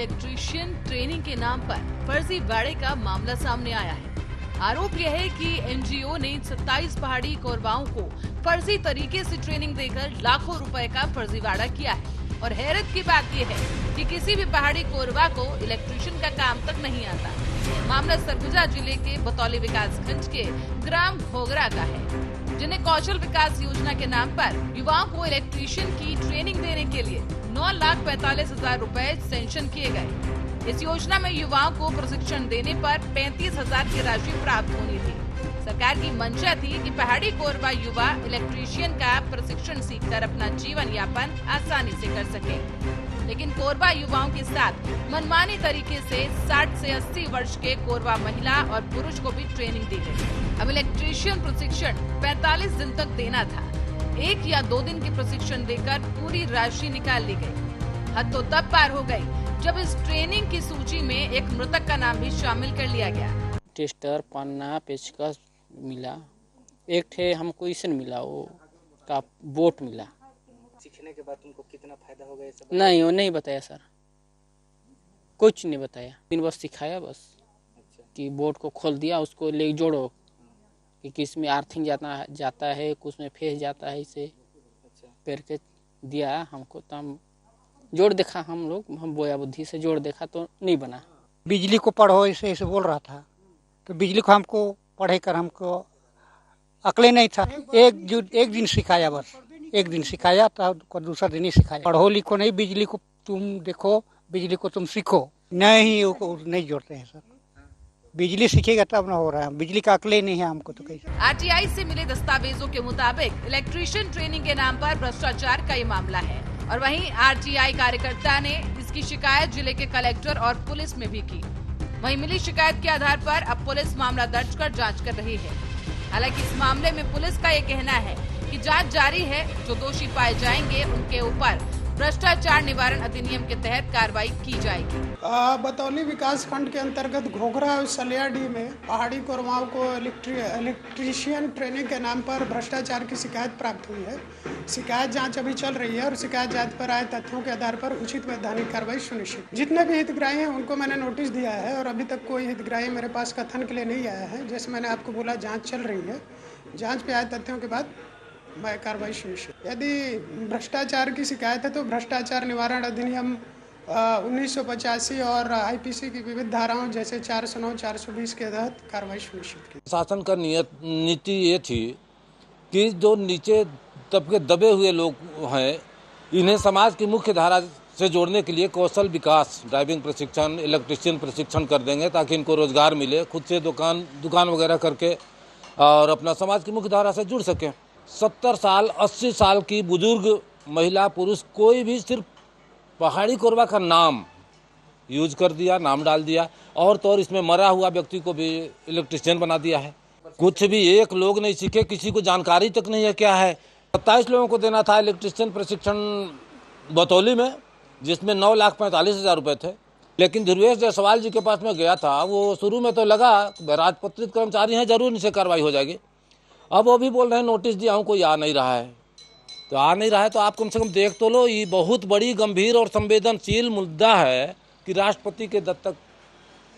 Electrician training के नाम पर फर्जीवाड़े का मामला सामने आया है। आरोप यह है कि एनजीओ ने 27 पहाड़ी कोरवाओं को फर्जी तरीके से ट्रेनिंग देकर लाखों रुपए का फर्जीवाड़ा किया है। और हैरत की बात यह है कि किसी भी पहाड़ी कोरवा को इलेक्ट्रीशियन का काम तक नहीं आता। मामला सरगुजा जिले के बतौली विकास खंड के ग्राम घोगरा का है, जिन्हें कौशल विकास योजना के नाम पर युवाओं को इलेक्ट्रीशियन की ट्रेनिंग देने के लिए 9,45,000 रुपए सैंक्शन किए गए। इस योजना में युवाओं को प्रशिक्षण देने पर 35,000 की राशि प्राप्त होनी थी। सरकार की मंशा थी कि पहाड़ी कोरवा युवा इलेक्ट्रीशियन का प्रशिक्षण सीखकर अपना जीवन यापन आसानी से कर सके, लेकिन कोरवा युवाओं के साथ मनमानी तरीके से 60 से 80 वर्ष के कोरवा महिला और पुरुष को भी ट्रेनिंग दी गई। अब इलेक्ट्रीशियन प्रशिक्षण 45 दिन तक देना था। 1 या 2 दिन की प्रशिक्षण देकर पूरी राशि निकाल ली गई। हद तो तब पार हो गई जब इस ट्रेनिंग की सूची में एक मृतक का नाम भी शामिल कर लिया गया। टेस्टर, पन्ना, पेचकस मिला, एक ठे हमको इसन मिला, वो का बोट मिला। सीखने के बाद तुमको कितना फायदा होगा ये सब? नहीं, वो नहीं बताया सर, कुछ नहीं बताया। 3 बस सिखाया बस। अच्छा। कि बोट को खोल दिया, उसको ले जोड़ो कि किस में आर्थिंग जाता है, कुछ में फेस जाता है, इसे पैर के दिया हमको। तो हम जोड़ देखा, हम बोया बुद्धि से जोड़ देखा तो नहीं बना। बिजली को पढ़ो ऐसे बोल रहा था, तो बिजली को हमको पढ़े कर हमको अकले नहीं था। एक दिन सिखाया, बस 1 दिन सिखाया, तो दूसरा दिन ही सिखाया। पढ़ो लिखो नहीं, बिजली को तुम देखो, बिजली को तुम सीखो। नहीं जोड़ते हैं सर, बिजली सीखेगा तब ना हो रहा है, बिजली का अकले नहीं है हमको तो कैसे। आरटीआई से मिले दस्तावेजों के मुताबिक इलेक्ट्रीशियन ट्रेनिंग के नाम पर भ्रष्टाचार का ये मामला है। और वहीं आरटीआई कार्यकर्ता ने इसकी शिकायत जिले के कलेक्टर और पुलिस में भी की। वहीं मिली शिकायत के आधार पर अब पुलिस मामला दर्ज कर जांच कर रही है। हालांकि इस मामले में पुलिस का ये कहना है कि जांच जारी है। जो दोषी पाए जाएंगे उनके ऊपर भ्रष्टाचार निवारण अधिनियम के तहत कार्रवाई की जाएगी। बतौली विकास खंड के अंतर्गत घोघरा और सलियाडी में पहाड़ी कोरवाओं को इलेक्ट्रीशियन ट्रेनिंग के नाम पर भ्रष्टाचार की शिकायत प्राप्त हुई है। शिकायत जांच अभी चल रही है और शिकायत जांच पर आए तथ्यों के आधार पर उचित वैधानिक कार्रवाई सुनिश्चित। जितने भी हितग्राही हैं उनको मैंने नोटिस दिया है और अभी तक कोई हितग्राही मेरे पास कथन के लिए नहीं आया है। जैसे मैंने आपको बोला, जाँच चल रही है। जाँच पे आए तथ्यों के बाद मैं कार्रवाई सुनिश्चित। यदि भ्रष्टाचार की शिकायत है तो भ्रष्टाचार निवारण अधिनियम 1985 और आईपीसी की विविध धाराओं जैसे 409, 420 के तहत कार्रवाई सुनिश्चित की। शासन का नीति ये थी कि जो नीचे तबके दबे हुए लोग हैं, इन्हें समाज की मुख्य धारा से जोड़ने के लिए कौशल विकास, ड्राइविंग प्रशिक्षण, इलेक्ट्रीशियन प्रशिक्षण कर देंगे ताकि इनको रोजगार मिले, खुद से दुकान वगैरह करके और अपना समाज की मुख्य धारा से जुड़ सकें। 70 साल 80 साल की बुजुर्ग महिला पुरुष कोई भी सिर्फ पहाड़ी कोरवा का नाम यूज कर दिया, नाम डाल दिया, और तो और इसमें मरा हुआ व्यक्ति को भी इलेक्ट्रीशियन बना दिया है। कुछ भी एक लोग नहीं सीखे, किसी को जानकारी तक नहीं है क्या है। 27 लोगों को देना था इलेक्ट्रीशियन प्रशिक्षण बतौली में, जिसमें 9,45,000 रुपये थे। लेकिन ध्रुवेश जायसवाल जी के पास में गया था, वो शुरू में तो लगा राजपत्रित कर्मचारी हैं, जरूर इनसे कार्रवाई हो जाएगी। अब वो भी बोल रहे हैं नोटिस दिया हूँ, कोई आ नहीं रहा है। तो आ नहीं रहा है तो आप कम से कम देख तो लो। ये बहुत बड़ी गंभीर और संवेदनशील मुद्दा है कि राष्ट्रपति के दत्तक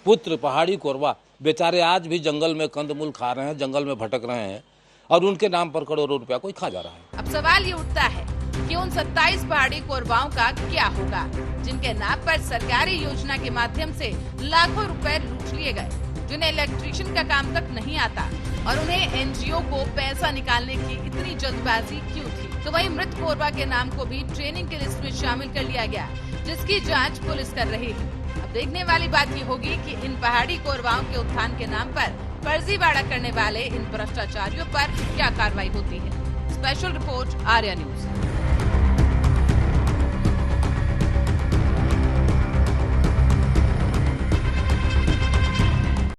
पुत्र पहाड़ी कोरवा बेचारे आज भी जंगल में कंदमूल खा रहे हैं, जंगल में भटक रहे हैं, और उनके नाम पर करोड़ों रुपया कोई खा जा रहा है। अब सवाल ये उठता है कि उन 27 पहाड़ी कोरवाओं का क्या होगा, जिनके नाम पर सरकारी योजना के माध्यम से लाखों रुपए लूट लिए गए, जिन्हें इलेक्ट्रीशियन का काम तक नहीं आता, और उन्हें एनजीओ को पैसा निकालने की इतनी जल्दबाजी क्यों थी। तो वही मृत कोरवा के नाम को भी ट्रेनिंग की लिस्ट में शामिल कर लिया गया, जिसकी जांच पुलिस कर रही है। अब देखने वाली बात ये होगी कि इन पहाड़ी कोरवाओं के उत्थान के नाम पर फर्जीवाड़ा करने वाले इन भ्रष्टाचारियों पर क्या कार्रवाई होती है। Special report, Arya news.